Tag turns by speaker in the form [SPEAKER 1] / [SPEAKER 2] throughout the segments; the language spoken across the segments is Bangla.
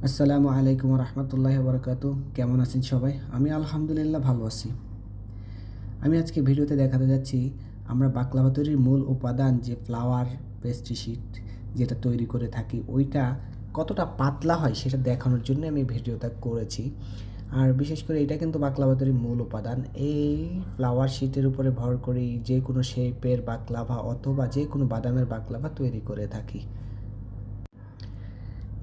[SPEAKER 1] আসসালামু আলাইকুম রহমতুল্লাহি বরকাতু। কেমন আছেন সবাই? আমি আলহামদুলিল্লাহ ভালো আছি। আমি আজকে ভিডিওতে দেখাতে যাচ্ছি আমরা বাকলাভা তৈরির মূল উপাদান যে ফ্লাওয়ার পেস্ট্রি শিট যেটা তৈরি করে থাকি ওইটা কতটা পাতলা হয় সেটা দেখানোর জন্য আমি ভিডিওটা করেছি। আর বিশেষ করে এটা কিন্তু বাকলাভা তৈরির মূল উপাদান। এই ফ্লাওয়ার শিটের উপরে ভর করেই যে কোনো শেপের বাকলাভা অথবা যে কোনো বাদামের বাকলাভা তৈরি করে থাকি।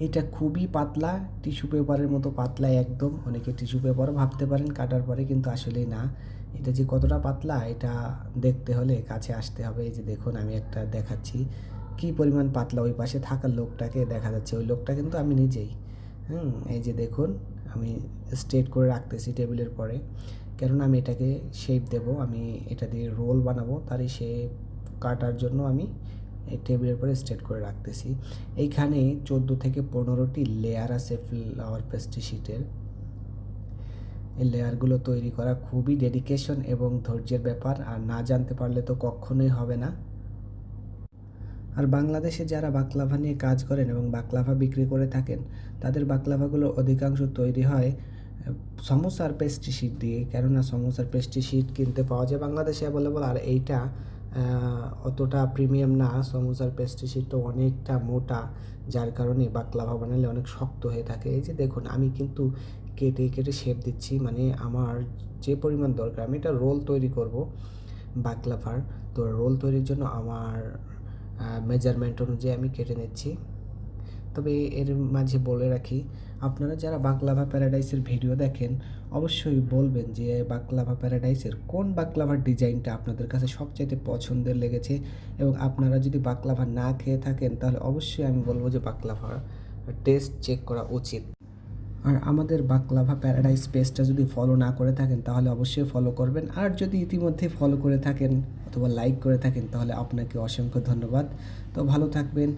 [SPEAKER 1] এটা খুবই পাতলা, টিস্যু পেপারের মতো পাতলা একদম। অনেকে টিস্যু পেপারও ভাবতে পারেন কাটার পরে, কিন্তু আসলেই না। এটা যে কতটা পাতলা এটা দেখতে হলে কাছে আসতে হবে। এই যে দেখুন, আমি একটা দেখাচ্ছি কী পরিমাণ পাতলা। ওই পাশে থাকা লোকটাকে দেখা যাচ্ছে, ওই লোকটা কিন্তু আমি নিজেই। এই যে দেখুন, আমি স্ট্রেট করে রাখতেছি টেবিলের পরে, কেননা আমি এটাকে শেপ দেব। আমি এটা দিয়ে রোল বানাবো, তারই শেপ কাটার জন্য আমি এই টেবিলের পরে স্ট্রেট করে রাখতেছি। এইখানে 14 থেকে 15টি লেয়ার আছে ফ্লাওয়ার পেস্ট্রি শিটের। এই লেয়ারগুলো তৈরি করা খুবই ডেডিকেশন এবং ধৈর্যের ব্যাপার, আর না জানতে পারলে তো কখনোই হবে না। আর বাংলাদেশে যারা বাকলাভা নিয়ে কাজ করেন এবং বাকলাভা বিক্রি করে থাকেন, তাদের বাকলাভাগুলোর অধিকাংশ তৈরি হয় সমোসার পেস্ট্রি শিট দিয়ে, কেননা সমোসার পেস্ট্রি শিট কিনতে পাওয়া যায় বাংলাদেশে অ্যাভেলেবল। আর এইটা অতটা প্রিমিয়াম না, সমোসার পেস্ট্রি শিটটা অনেকটা মোটা, যার কারণে বাকলাভা বানালে অনেক শক্ত হয়ে থাকে। এই যে দেখুন, আমি কিন্তু কেটে কেটে শেপ দিচ্ছি, মানে আমার যে পরিমাণ দরকার। আমি এটা রোল তৈরি করব বাকলাভার, তো রোল তৈরির জন্য আমার মেজারমেন্ট অনুযায়ী আমি কেটে নিচ্ছি। তবে এর মাঝে বলে রাখি, আপনারা যারা বাকলাভা প্যারাডাইসের ভিডিও দেখেন অবশ্যই বলবেন যে বাকলাভা প্যারাডাইসের কোন বাকলাভার ডিজাইনটা আপনাদের কাছে সবচাইতে পছন্দের লেগেছে। এবং আপনারা যদি বাকলাভা না খেয়ে থাকেন তাহলে অবশ্যই আমি বলবো যে বাকলাভার টেস্ট চেক করা উচিত। আর আমাদের বাকলাভা প্যারাডাইস পেজটা যদি ফলো না করে থাকেন তাহলে অবশ্যই ফলো করবেন। আর যদি ইতিমধ্যে ফলো করে থাকেন অথবা লাইক করে থাকেন তাহলে আপনাকে অসংখ্য ধন্যবাদ। তো ভালো থাকবেন।